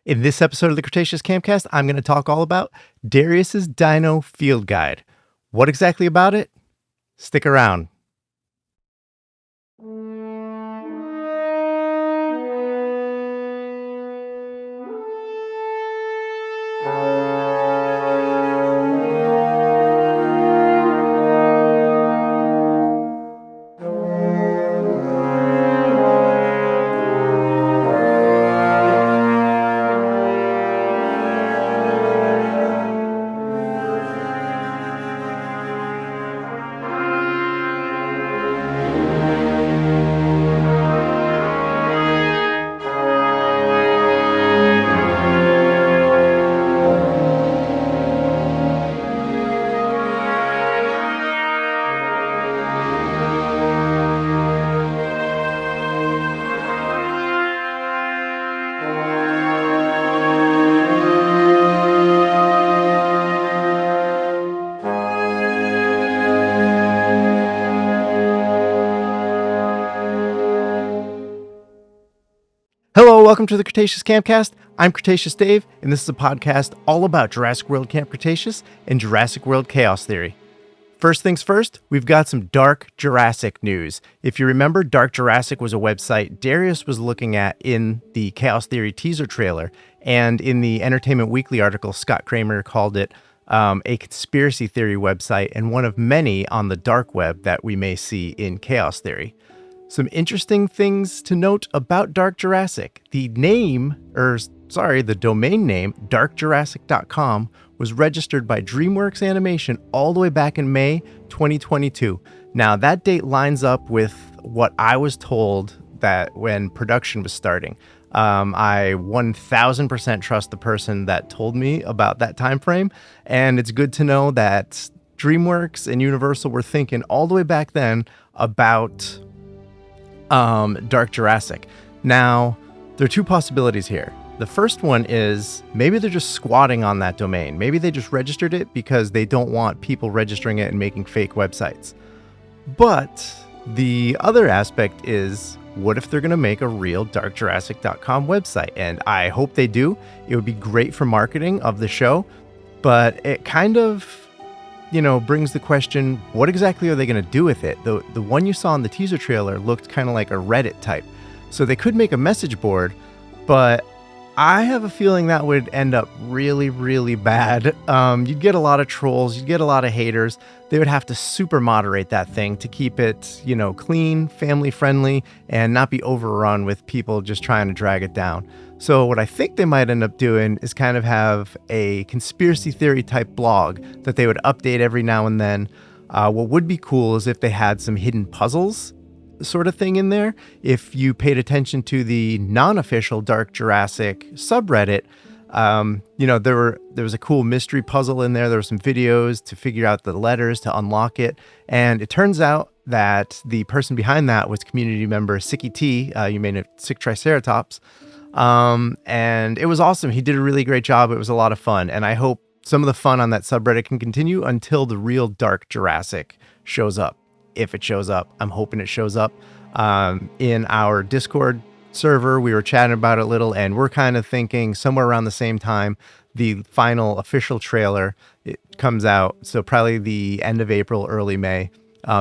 In this episode of the Cretaceous Campcast, I'm going to talk all about Darius's Dino Field Guide. What exactly about it? Stick around. Hello, welcome to the Cretaceous Campcast. I'm Cretaceous Dave, and this is a podcast all about Jurassic World Camp Cretaceous and Jurassic World Chaos Theory. First things first, we've got some Dark Jurassic news. If you remember, Dark Jurassic was a website Darius was looking at in the Chaos Theory teaser trailer, and in the Entertainment Weekly article, Scott Kramer called it a conspiracy theory website and one of many on the dark web that we may see in Chaos Theory. Some interesting things to note about Dark Jurassic. The domain name, darkjurassic.com, was registered by DreamWorks Animation all the way back in May 2022. Now, that date lines up with what I was told that when production was starting. I 1000% trust the person that told me about that time frame, and it's good to know that DreamWorks and Universal were thinking all the way back then about Dark Jurassic. Now, there are two possibilities here. The first one is maybe they're just squatting on that domain. Maybe they just registered it because they don't want people registering it and making fake websites. But the other aspect is, what if they're going to make a real darkjurassic.com website? And I hope they do. It would be great for marketing of the show, but it kind of brings the question, what exactly are they going to do with it? The one you saw in the teaser trailer looked kind of like a Reddit type. So they could make a message board, but I have a feeling that would end up really, really bad. You'd get a lot of trolls, you'd get a lot of haters. They would have to super moderate that thing to keep it, clean, family friendly, and not be overrun with people just trying to drag it down. So what I think they might end up doing is kind of have a conspiracy theory type blog that they would update every now and then. What would be cool is if they had some hidden puzzles sort of thing in there. If you paid attention to the non-official Dark Jurassic subreddit, there was a cool mystery puzzle in there. There were some videos to figure out the letters to unlock it. And it turns out that the person behind that was community member Sicky T. You may know Sick Triceratops. And it was awesome. He did a really great job. It was a lot of fun. And I hope some of the fun on that subreddit can continue until the real Dark Jurassic shows up. If it shows up, I'm hoping it shows up. In our Discord server, we were chatting about it a little, and we're kind of thinking somewhere around the same time the final official trailer it comes out. So probably the end of April, early May.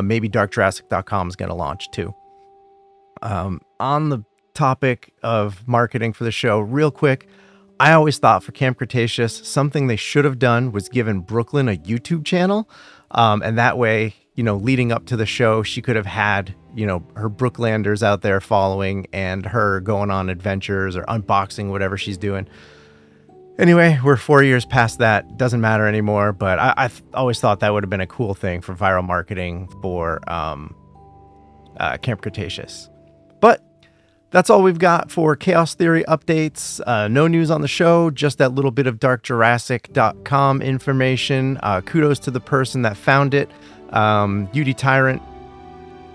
Maybe darkjurassic.com is going to launch too. On the topic of marketing for the show, real quick, I always thought for Camp Cretaceous, something they should have done was given Brooklyn a YouTube channel. And that way, leading up to the show, she could have had, her Brooklanders out there following and her going on adventures or unboxing whatever she's doing. Anyway, we're 4 years past that. Doesn't matter anymore. But I always thought that would have been a cool thing for viral marketing for Camp Cretaceous. But that's all we've got for Chaos Theory updates. No news on the show, just that little bit of darkjurassic.com information. Kudos to the person that found it. UD Tyrant,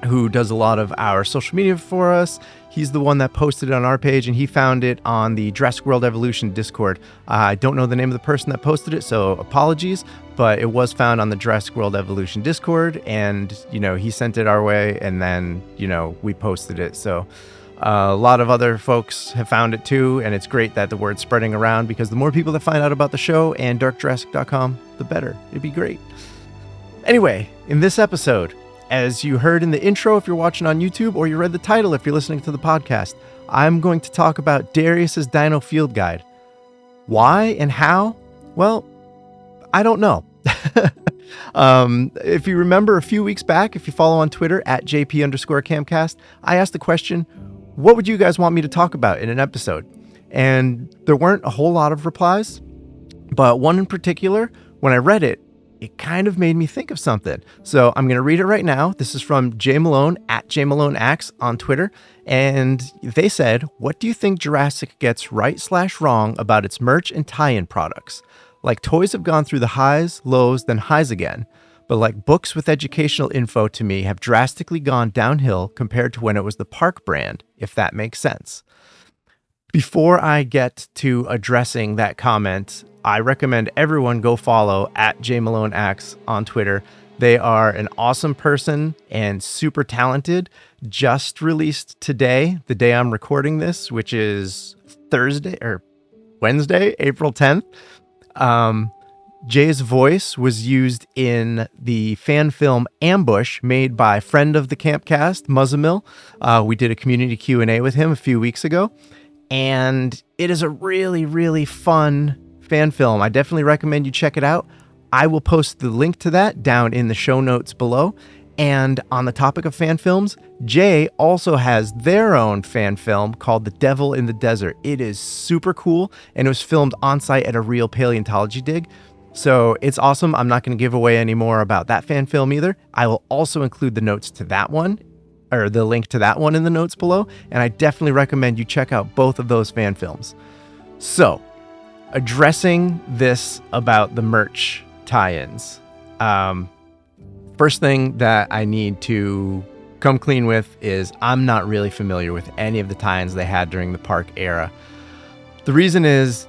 who does a lot of our social media for us. He's the one that posted it on our page, and he found it on the Jurassic World Evolution Discord. I don't know the name of the person that posted it, so apologies, but it was found on the Jurassic World Evolution Discord, and, he sent it our way, and then, we posted it. So A lot of other folks have found it too, and it's great that the word's spreading around, because the more people that find out about the show and darkjurassic.com, the better. It'd be great. Anyway, in this episode, as you heard in the intro if you're watching on YouTube, or you read the title if you're listening to the podcast, I'm going to talk about Darius's Dino Field Guide. Why and how? Well, I don't know. If you remember a few weeks back, if you follow on Twitter at JP_Camcast, I asked the question, what would you guys want me to talk about in an episode? And there weren't a whole lot of replies, but one in particular, when I read it, it kind of made me think of something. So I'm going to read it right now. This is from Jay Malone at JMaloneAx on Twitter. And they said, what do you think Jurassic gets right/wrong about its merch and tie-in products? Like toys have gone through the highs, lows, then highs again. But like books with educational info to me have drastically gone downhill compared to when it was the Park brand, if that makes sense. Before I get to addressing that comment, I recommend everyone go follow at JMaloneAx on Twitter. They are an awesome person and super talented. Just released today, the day I'm recording this, which is Wednesday, April 10th. Jay's voice was used in the fan film Ambush, made by friend of the Campcast, Muzzamill. We did a community Q&A with him a few weeks ago, and it is a really, really fun fan film. I definitely recommend you check it out. I will post the link to that down in the show notes below. And on the topic of fan films, Jay also has their own fan film called The Devil in the Desert. It is super cool, and it was filmed on site at a real paleontology dig. So it's awesome. I'm not going to give away any more about that fan film either. I will also include the notes to that one, or the link to that one in the notes below. And I definitely recommend you check out both of those fan films. So, addressing this about the merch tie-ins. First thing that I need to come clean with is I'm not really familiar with any of the tie-ins they had during the Park era. The reason is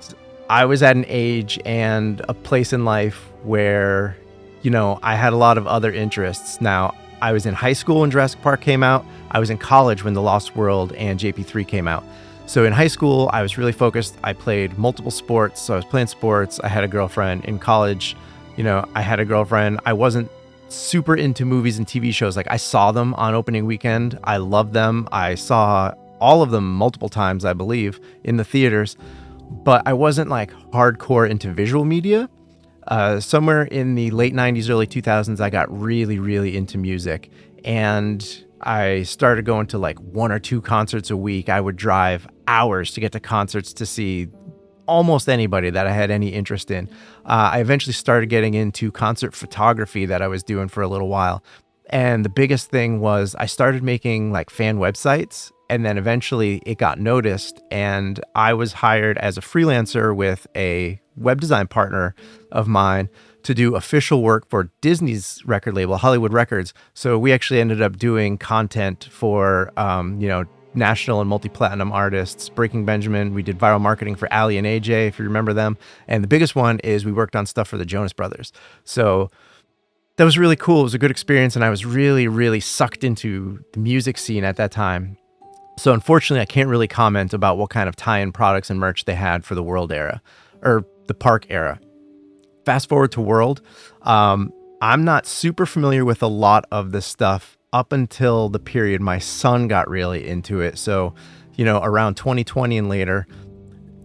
I was at an age and a place in life where, I had a lot of other interests. Now, I was in high school when Jurassic Park came out. I was in college when The Lost World and JP3 came out. So in high school, I was really focused. I played multiple sports. So I was playing sports. I had a girlfriend. In college, I had a girlfriend. I wasn't super into movies and TV shows. Like, I saw them on opening weekend. I loved them. I saw all of them multiple times, I believe, in the theaters. But I wasn't like hardcore into visual media. Somewhere in the late 90s, early 2000s, I got really, really into music. And I started going to like 1 or 2 concerts a week. I would drive hours to get to concerts to see almost anybody that I had any interest in. I eventually started getting into concert photography that I was doing for a little while. And the biggest thing was I started making like fan websites, and then eventually it got noticed, and I was hired as a freelancer with a web design partner of mine to do official work for Disney's record label, Hollywood Records. So we actually ended up doing content for, national and multi-platinum artists. Breaking Benjamin, we did viral marketing for Ali and AJ, if you remember them. And the biggest one is we worked on stuff for the Jonas Brothers. So that was really cool. It was a good experience, and I was really, really sucked into the music scene at that time. So unfortunately, I can't really comment about what kind of tie-in products and merch they had for the World era, or the Park era. Fast forward to World, I'm not super familiar with a lot of this stuff up until the period my son got really into it. So, around 2020 and later.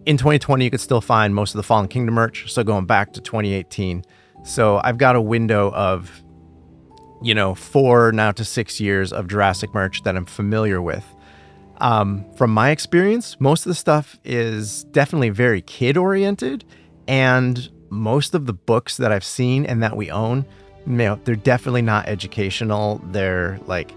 In 2020, you could still find most of the Fallen Kingdom merch. So going back to 2018. So I've got a window of, 4 now to 6 years of Jurassic merch that I'm familiar with. From my experience, most of the stuff is definitely very kid-oriented, and most of the books that I've seen and that we own, they're definitely not educational. They're like,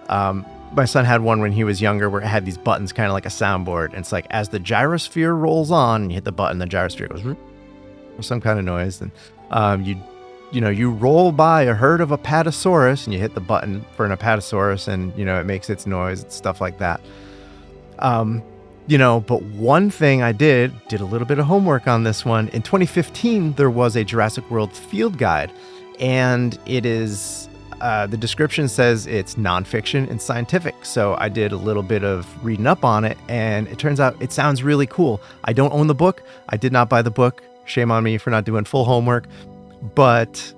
my son had one when he was younger where it had these buttons kind of like a soundboard. And it's like, as the gyrosphere rolls on, and you hit the button, the gyrosphere goes, or some kind of noise. And you roll by a herd of Apatosaurus, and you hit the button for an Apatosaurus, and, it makes its noise and stuff like that. But one thing I did a little bit of homework on this one. In 2015, there was a Jurassic World field guide, and it is the description says it's nonfiction and scientific. So I did a little bit of reading up on it, and it turns out it sounds really cool. I don't own the book. I did not buy the book. Shame on me for not doing full homework. But,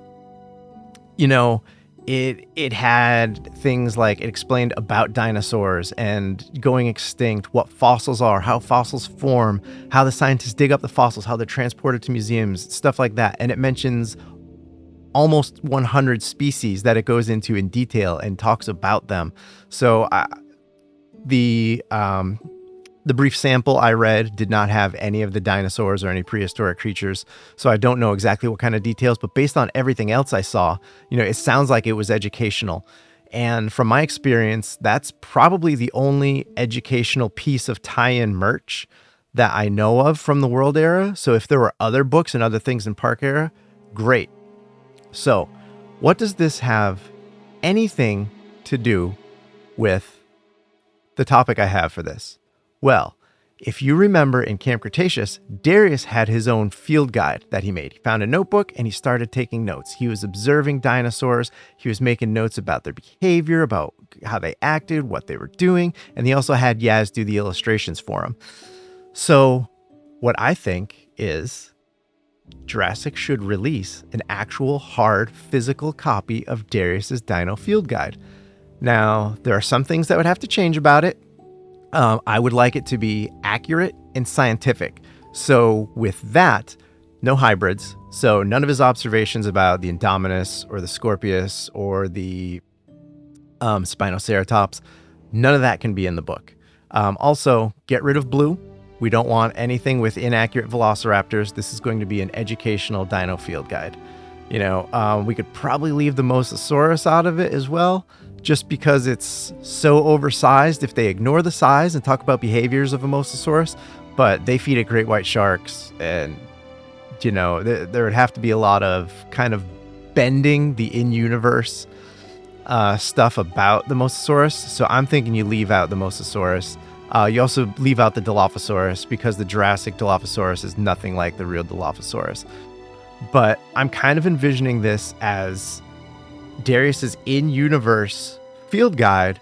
you know, it had things like it explained about dinosaurs and going extinct, what fossils are, how fossils form, how the scientists dig up the fossils, how they're transported to museums, stuff like that. And it mentions almost 100 species that it goes into in detail and talks about them. So the brief sample I read did not have any of the dinosaurs or any prehistoric creatures, so I don't know exactly what kind of details, but based on everything else I saw, you know, it sounds like it was educational. And from my experience, that's probably the only educational piece of tie-in merch that I know of from the World Era. So if there were other books and other things in Park Era, great. So what does this have anything to do with the topic I have for this? Well, if you remember in Camp Cretaceous, Darius had his own field guide that he made. He found a notebook and he started taking notes. He was observing dinosaurs. He was making notes about their behavior, about how they acted, what they were doing. And he also had Yaz do the illustrations for him. So what I think is Jurassic should release an actual hard physical copy of Darius's Dino Field Guide. Now, there are some things that would have to change about it. I would like it to be accurate and scientific. So with that, no hybrids. So none of his observations about the Indominus or the Scorpius or the Spinoceratops, none of that can be in the book. Also, get rid of blue. We don't want anything with inaccurate velociraptors. This is going to be an educational dino field guide. You know, we could probably leave the Mosasaurus out of it as well, just because it's so oversized if they ignore the size and talk about behaviors of a Mosasaurus, but they feed at great white sharks. And, you know, there would have to be a lot of kind of bending the in-universe stuff about the Mosasaurus. So I'm thinking you leave out the Mosasaurus. You also leave out the Dilophosaurus because the Jurassic Dilophosaurus is nothing like the real Dilophosaurus. But I'm kind of envisioning this as Darius's in-universe field guide,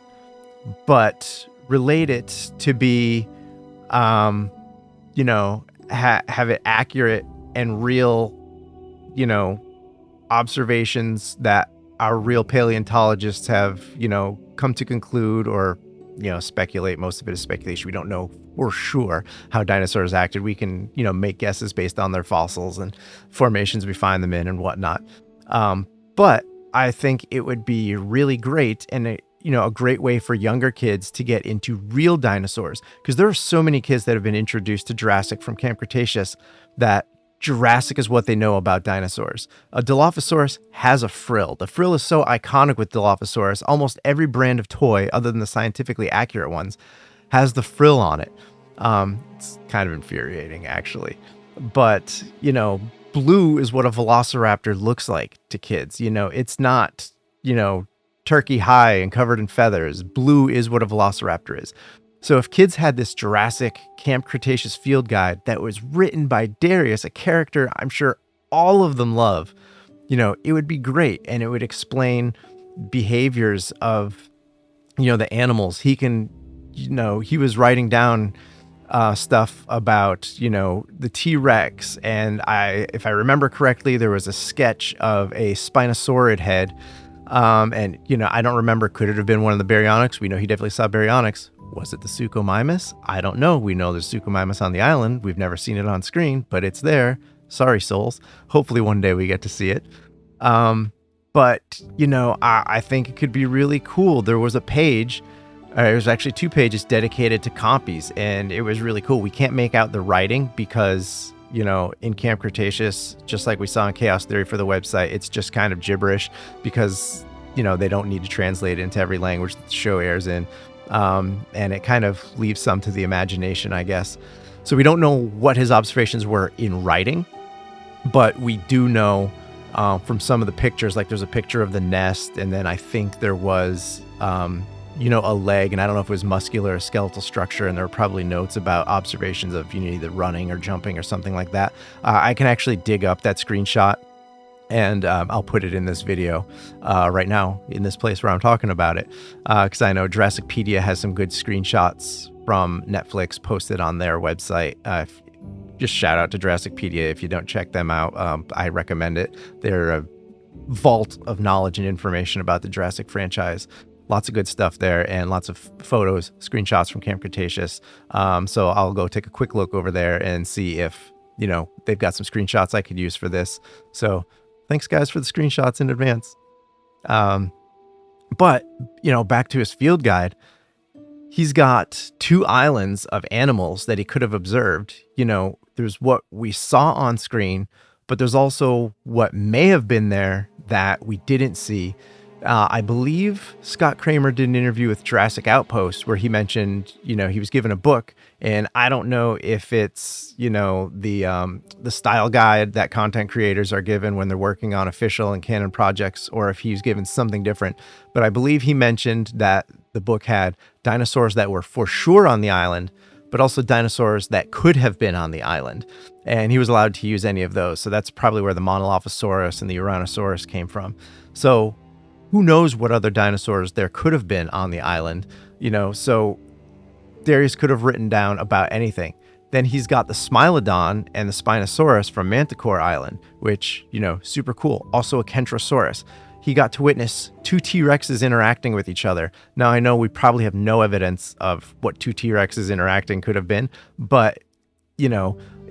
but relate it to be, you know, have it accurate and real, you know, observations that our real paleontologists have, you know, come to conclude or, you know, speculate. Most of it is speculation. We don't know for sure how dinosaurs acted. We can, you know, make guesses based on their fossils and formations we find them in and whatnot. But I think it would be really great and a great way for younger kids to get into real dinosaurs, because there are so many kids that have been introduced to Jurassic from Camp Cretaceous that Jurassic is what they know about dinosaurs. A Dilophosaurus has a frill. The frill is so iconic with Dilophosaurus. Almost every brand of toy, other than the scientifically accurate ones, has the frill on it. It's kind of infuriating, actually. But, you know, blue is what a velociraptor looks like to kids. You know, it's not, you know, turkey high and covered in feathers. Blue is what a velociraptor is. So if kids had this Jurassic Camp Cretaceous field guide that was written by Darius, a character I'm sure all of them love, you know, it would be great. And it would explain behaviors of, you know, the animals. He can, you know, he was writing down stuff about, you know, the T-Rex. And if I remember correctly, there was a sketch of a Spinosaurid head. And, you know, I don't remember, could it have been one of the Baryonyx? We know he definitely saw Baryonyx. Was it the Suchomimus? I don't know. We know there's Suchomimus on the island. We've never seen it on screen, but it's there. Sorry, souls. Hopefully one day we get to see it. But, you know, I think it could be really cool. There was a page, it was actually 2 pages dedicated to compies, and it was really cool. We can't make out the writing because, you know, in Camp Cretaceous, just like we saw in Chaos Theory for the website, it's just kind of gibberish because, you know, they don't need to translate it into every language that the show airs in. And it kind of leaves some to the imagination, I guess. So we don't know what his observations were in writing, but we do know from some of the pictures, like there's a picture of the nest, and then I think there was, you know, a leg, and I don't know if it was muscular or skeletal structure, and there were probably notes about observations of, you know, either running or jumping or something like that. I can actually dig up that screenshot And I'll put it in this video right now in this place where I'm talking about it, because I know Jurassicpedia has some good screenshots from Netflix posted on their website. Just shout out to Jurassicpedia. If you don't check them out, I recommend it. They're a vault of knowledge and information about the Jurassic franchise. Lots of good stuff there, and lots of photos, screenshots from Camp Cretaceous. So I'll go take a quick look over there and see if, they've got some screenshots I could use for this. So thanks, guys, for the screenshots in advance. But, back to his field guide, he's got 2 islands of animals that he could have observed. There's what we saw on screen, but there's also what may have been there that we didn't see. I believe Scott Kramer did an interview with Jurassic Outpost where he mentioned, he was given a book, and I don't know if it's, the style guide that content creators are given when they're working on official and canon projects, or if he's given something different. But I believe he mentioned that the book had dinosaurs that were for sure on the island, but also dinosaurs that could have been on the island. And he was allowed to use any of those. So that's probably where the Monolophosaurus and the Uranosaurus came from. So who knows what other dinosaurs there could have been on the island, so Darius could have written down about anything. Then he's got the Smilodon and the Spinosaurus from Manticore Island, which, super cool. Also a Kentrosaurus. He got to witness 2 T-Rexes interacting with each other. Now, I know we probably have no evidence of what 2 T-Rexes interacting could have been, but,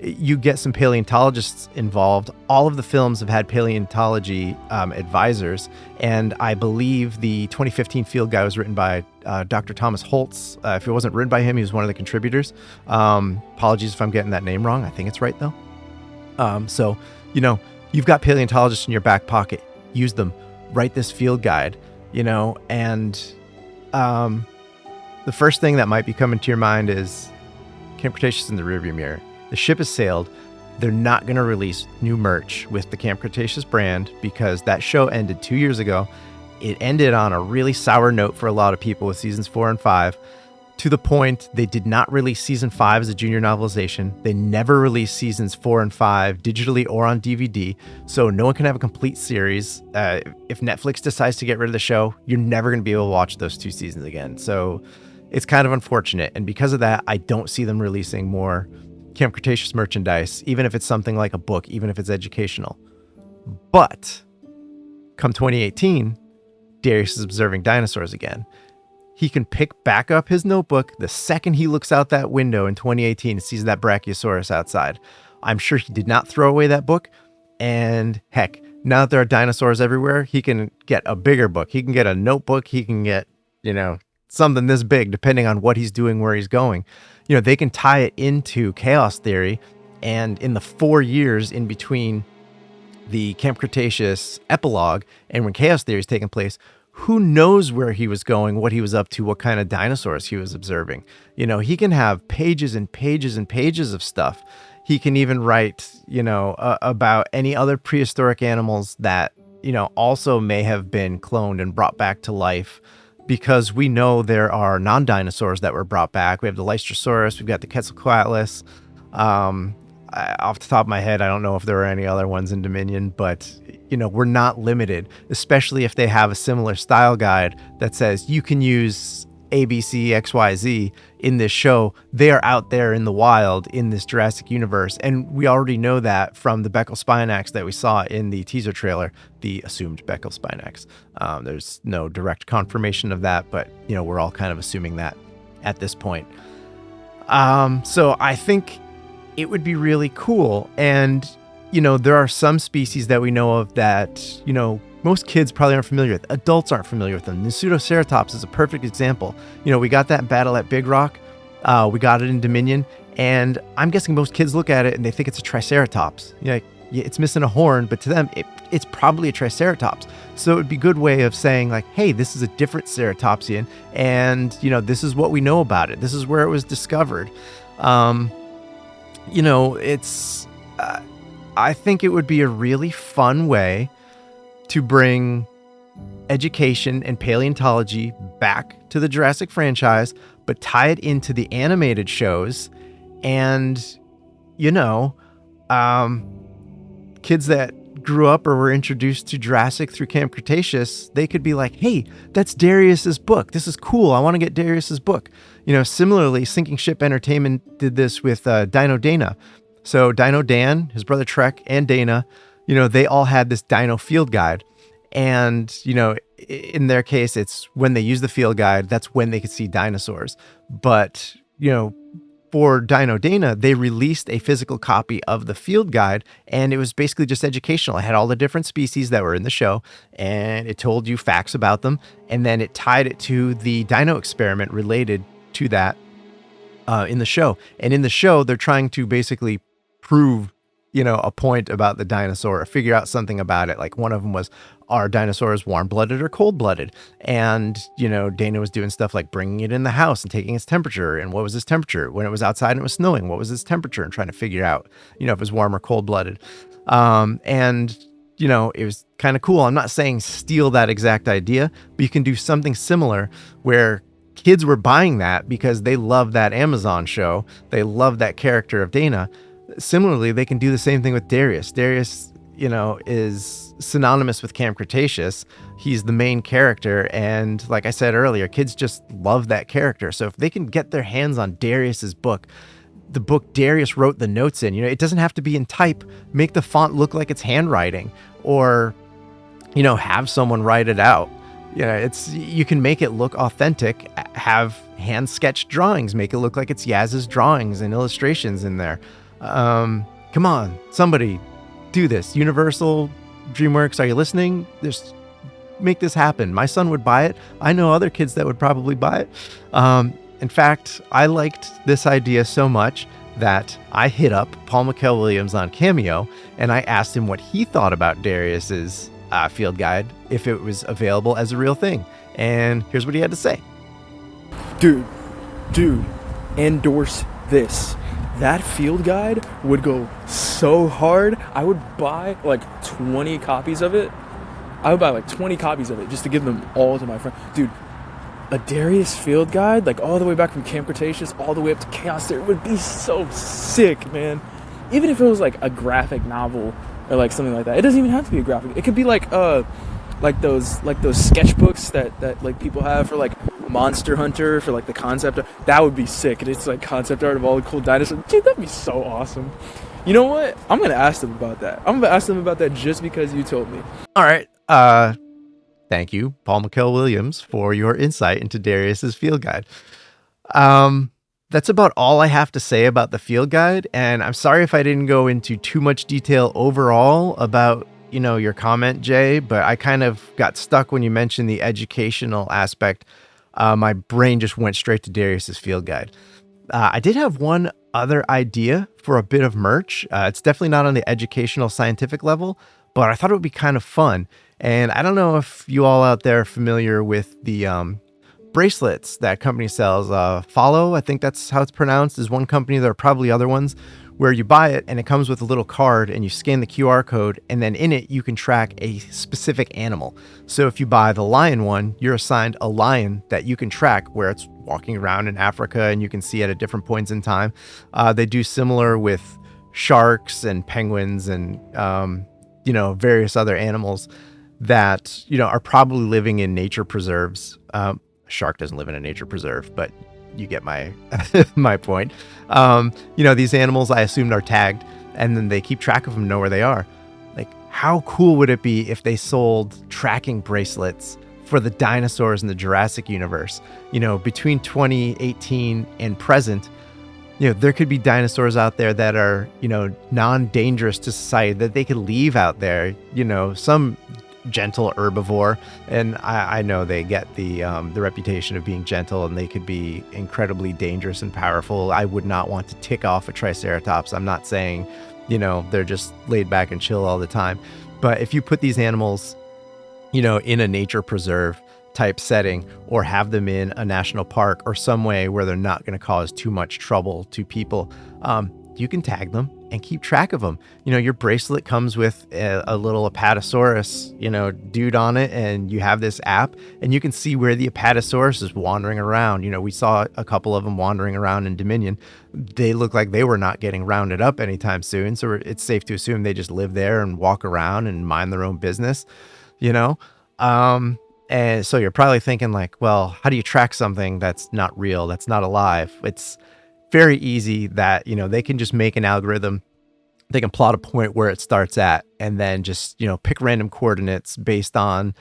you get some paleontologists involved. All of the films have had paleontology advisors, and I believe the 2015 field guide was written by Dr. Thomas Holtz. If it wasn't written by him, he was one of the contributors. Apologies if I'm getting that name wrong. I think it's right, though. So, you've got paleontologists in your back pocket. Use them. Write this field guide, and the first thing that might be coming to your mind is Camp Cretaceous in the rearview mirror. The ship has sailed. They're not going to release new merch with the Camp Cretaceous brand because that show ended 2 years ago. It ended on a really sour note for a lot of people with seasons 4 and 5, to the point they did not release season 5 as a junior novelization. They never released seasons 4 and 5 digitally or on DVD, so no one can have a complete series. If Netflix decides to get rid of the show, you're never going to be able to watch those 2 seasons again. So it's kind of unfortunate, and because of that, I don't see them releasing more Camp Cretaceous merchandise, even if it's something like a book, even if it's educational. But come 2018, Darius is observing dinosaurs again. He can pick back up his notebook the second he looks out that window in 2018 and sees that Brachiosaurus outside. I'm sure he did not throw away that book. And heck, now that there are dinosaurs everywhere, he can get a bigger book. He can get a notebook. He can get, something this big, depending on what he's doing, where he's going. They can tie it into chaos theory. And in the 4 years in between the Camp Cretaceous epilogue and when chaos theory is taking place, who knows where he was going, what he was up to, what kind of dinosaurs he was observing. He can have pages and pages and pages of stuff. He can even write, about any other prehistoric animals that, also may have been cloned and brought back to life, because we know there are non-dinosaurs that were brought back. We have the Lystrosaurus, we've got the Quetzalcoatlus. Off the top of my head, I don't know if there are any other ones in Dominion, but we're not limited, especially if they have a similar style guide that says you can use ABC, XYZ in this show. They are out there in the wild in this Jurassic universe. And we already know that from the Beckel Spinax that we saw in the teaser trailer, the assumed Beckel Spinax. There's no direct confirmation of that, but we're all kind of assuming that at this point. So I think it would be really cool. And, there are some species that we know of that, most kids probably aren't familiar with. Adults aren't familiar with them. The Pseudoceratops is a perfect example. We got that in Battle at Big Rock. We got it in Dominion. And I'm guessing most kids look at it and they think it's a Triceratops. It's missing a horn, but to them, it's probably a Triceratops. So it would be a good way of saying like, hey, this is a different Ceratopsian. And, this is what we know about it. This is where it was discovered. I think it would be a really fun way to bring education and paleontology back to the Jurassic franchise, but tie it into the animated shows. And, kids that grew up or were introduced to Jurassic through Camp Cretaceous, they could be like, hey, that's Darius's book. This is cool. I want to get Darius's book. Similarly, Sinking Ship Entertainment did this with Dino Dana. So Dino Dan, his brother Trek, and Dana, they all had this dino field guide. And, in their case, it's when they use the field guide, that's when they could see dinosaurs. But, for Dino Dana, they released a physical copy of the field guide, and it was basically just educational. It had all the different species that were in the show, and it told you facts about them, and then it tied it to the dino experiment related to that in the show. And in the show, they're trying to basically prove, a point about the dinosaur or figure out something about it. Like one of them was, are dinosaurs warm-blooded or cold-blooded? And, Dana was doing stuff like bringing it in the house and taking its temperature. And what was its temperature? When it was outside and it was snowing, what was its temperature? And trying to figure out, if it was warm or cold-blooded. And, it was kind of cool. I'm not saying steal that exact idea, but you can do something similar where kids were buying that because they love that Amazon show. They love that character of Dana. Similarly, they can do the same thing with Darius. Darius, is synonymous with Camp Cretaceous. He's the main character. And like I said earlier, kids just love that character. So if they can get their hands on Darius's book, the book Darius wrote the notes in, it doesn't have to be in type. Make the font look like it's handwriting, or, have someone write it out. You can make it look authentic, have hand sketched drawings, make it look like it's Yaz's drawings and illustrations in there. Come on, somebody do this. Universal, DreamWorks, are you listening? Just make this happen. My son would buy it. I know other kids that would probably buy it. In fact, I liked this idea so much that I hit up Paul McKell-Williams on Cameo, and I asked him what he thought about Darius's field guide, if it was available as a real thing. And here's what he had to say. Dude, endorse this. That field guide would go so hard. I would buy like 20 copies of it. Just to give them all to my friend. Dude, a Darius field guide, like all the way back from Camp Cretaceous, all the way up to Chaos Theory, would be so sick, man. Even if it was like a graphic novel or like something like that. It doesn't even have to be a graphic. It could be like those sketchbooks that like people have for like Monster Hunter, for like the concept art. That would be sick. And it's like concept art of all the cool dinosaurs. Dude, that'd be so awesome. You know what? I'm gonna ask them about that. I'm gonna ask them about that just because you told me. All right. Thank you, Paul McKell-Williams, for your insight into Darius's field guide. That's about all I have to say about the field guide. And I'm sorry if I didn't go into too much detail overall about, your comment, Jay, but I kind of got stuck when you mentioned the educational aspect. My brain just went straight to Darius's field guide. I did have one other idea for a bit of merch. It's definitely not on the educational scientific level, but I thought it would be kind of fun. And I don't know if you all out there are familiar with the bracelets that company sells. Follow, I think that's how it's pronounced, is one company. There are probably other ones where you buy it and it comes with a little card and you scan the QR code, and then in it you can track a specific animal. So if you buy the lion one, you're assigned a lion that you can track where it's walking around in Africa and you can see it at different points in time. They do similar with sharks and penguins and various other animals that are probably living in nature preserves. Shark doesn't live in a nature preserve, but you get my my point. These animals I assumed are tagged, and then they keep track of them, know where they are. Like, how cool would it be if they sold tracking bracelets for the dinosaurs in the Jurassic universe? Between 2018 and present, there could be dinosaurs out there that are, non-dangerous to society, that they could leave out there, some gentle herbivore. And I know they get the reputation of being gentle, and they could be incredibly dangerous and powerful. I would not want to tick off a Triceratops. I'm not saying, they're just laid back and chill all the time. But if you put these animals, in a nature preserve type setting, or have them in a national park or some way where they're not going to cause too much trouble to people, you can tag them. and keep track of them. Your bracelet comes with a little Apatosaurus, dude on it, and you have this app and you can see where the Apatosaurus is wandering around. We saw a couple of them wandering around in Dominion. They look like they were not getting rounded up anytime soon. So it's safe to assume they just live there and walk around and mind their own business, And so you're probably thinking like, well, how do you track something that's not real, that's not alive? It's very easy that, they can just make an algorithm. They can plot a point where it starts at, and then just, pick random coordinates based on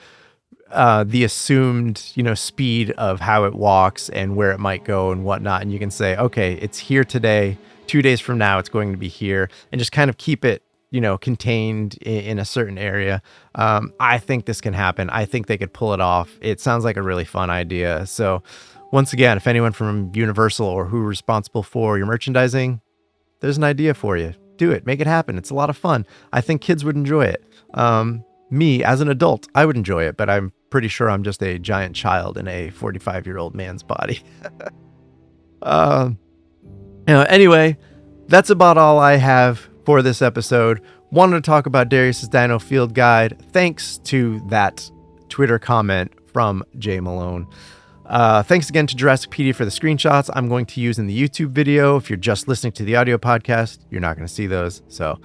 the assumed, speed of how it walks and where it might go and whatnot. And you can say, okay, it's here today, 2 days from now, it's going to be here, and just kind of keep it, contained in a certain area. I think this can happen. I think they could pull it off. It sounds like a really fun idea. So once again, if anyone from Universal or who are responsible for your merchandising, there's an idea for you. Do it. Make it happen. It's a lot of fun. I think kids would enjoy it. Me, as an adult, I would enjoy it, but I'm pretty sure I'm just a giant child in a 45-year-old man's body. Anyway, that's about all I have for this episode. Wanted to talk about Darius's Dino Field Guide, thanks to that Twitter comment from Jay Malone. Thanks again to Jurassicpedia for the screenshots I'm going to use in the YouTube video. If you're just listening to the audio podcast, you're not going to see those. So,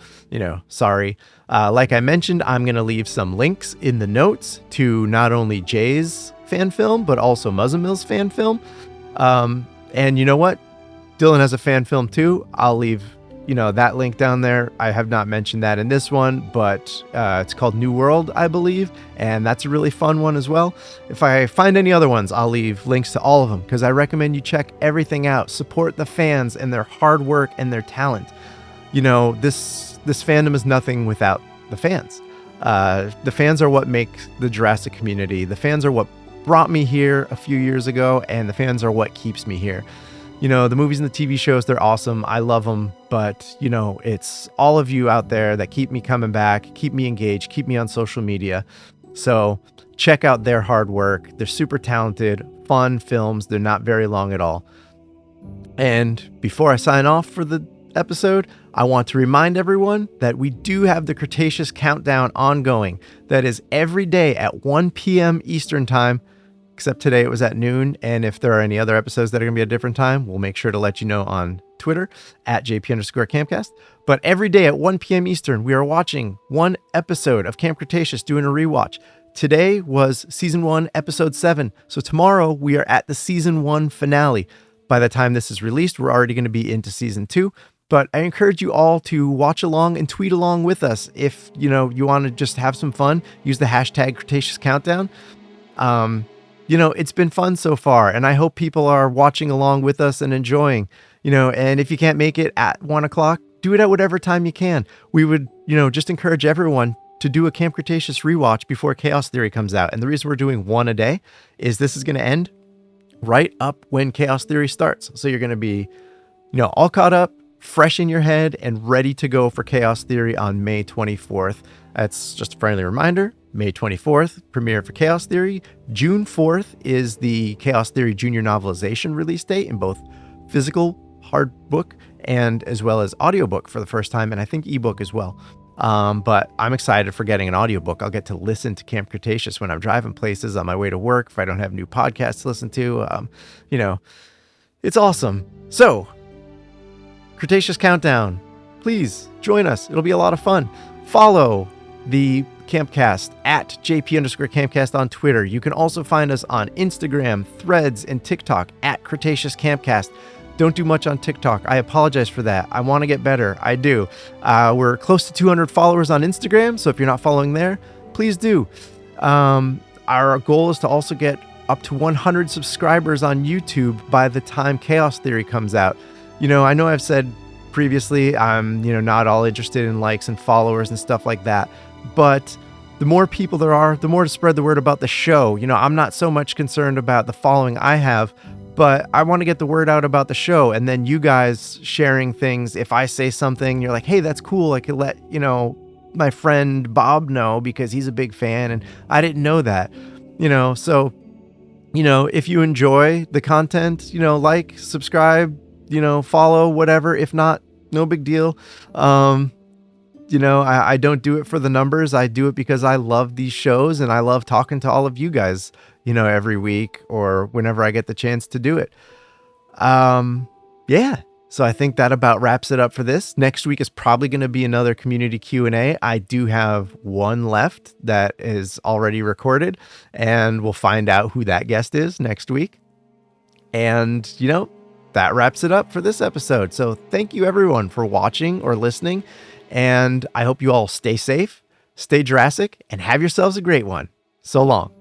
sorry. Like I mentioned, I'm going to leave some links in the notes to not only Jay's fan film, but also Muzzle Mill's fan film. And you know what? Dylan has a fan film too. I'll leave that link down there. I have not mentioned that in this one, but it's called New World, I believe, and that's a really fun one as well. If I find any other ones, I'll leave links to all of them, because I recommend you check everything out. Support the fans and their hard work and their talent. This fandom is nothing without the fans. The fans are what make the Jurassic community. The fans are what brought me here a few years ago, and the fans are what keeps me here. The movies and the TV shows, they're awesome. I love them. But, it's all of you out there that keep me coming back, keep me engaged, keep me on social media. So check out their hard work. They're super talented, fun films. They're not very long at all. And before I sign off for the episode, I want to remind everyone that we do have the Cretaceous Countdown ongoing. That is every day at 1 p.m. Eastern Time. Except today it was at noon, and if there are any other episodes that are going to be at a different time, we'll make sure to let you know on Twitter at JP_Campcast. But every day at 1 p.m. Eastern, we are watching one episode of Camp Cretaceous, doing a rewatch. Today was Season 1, Episode 7, so tomorrow we are at the Season 1 finale. By the time this is released, we're already going to be into Season 2, but I encourage you all to watch along and tweet along with us. If, you want to just have some fun, use the hashtag Cretaceous Countdown. It's been fun so far, and I hope people are watching along with us and enjoying, and if you can't make it at 1 o'clock, do it at whatever time you can. We would, just encourage everyone to do a Camp Cretaceous rewatch before Chaos Theory comes out. And the reason we're doing one a day is this is going to end right up when Chaos Theory starts. So you're going to be, all caught up, fresh in your head, and ready to go for Chaos Theory on May 24th. That's just a friendly reminder. May 24th, premiere for Chaos Theory. June 4th is the Chaos Theory Junior novelization release date in both physical hard book and as well as audiobook for the first time, and I think ebook as well. But I'm excited for getting an audiobook. I'll get to listen to Camp Cretaceous when I'm driving places on my way to work if I don't have new podcasts to listen to. It's awesome. So, Cretaceous Countdown, please join us. It'll be a lot of fun. Follow the Campcast at JP_Campcast on Twitter. You can also find us on Instagram, Threads, and TikTok at Cretaceous Campcast. Don't do much on TikTok. I apologize for that. I want to get better. I do. We're close to 200 followers on Instagram, so if you're not following there, please do. Our goal is to also get up to 100 subscribers on YouTube by the time Chaos Theory comes out. I know I've said previously I'm, not all interested in likes and followers and stuff like that. But the more people there are, the more to spread the word about the show. I'm not so much concerned about the following I have, but I want to get the word out about the show. And then you guys sharing things. If I say something, you're like, hey, that's cool. I could let, my friend Bob know because he's a big fan and I didn't know that, So, if you enjoy the content, like, subscribe, follow, whatever. If not, No big deal. I don't do it for the numbers. I do it because I love these shows and I love talking to all of you guys, every week or whenever I get the chance to do it. Yeah. So I think that about wraps it up for this. Next week is probably going to be another community Q&A. I do have one left that is already recorded, and we'll find out who that guest is next week. And, that wraps it up for this episode. So thank you everyone for watching or listening. And I hope you all stay safe, stay Jurassic, and have yourselves a great one. So long.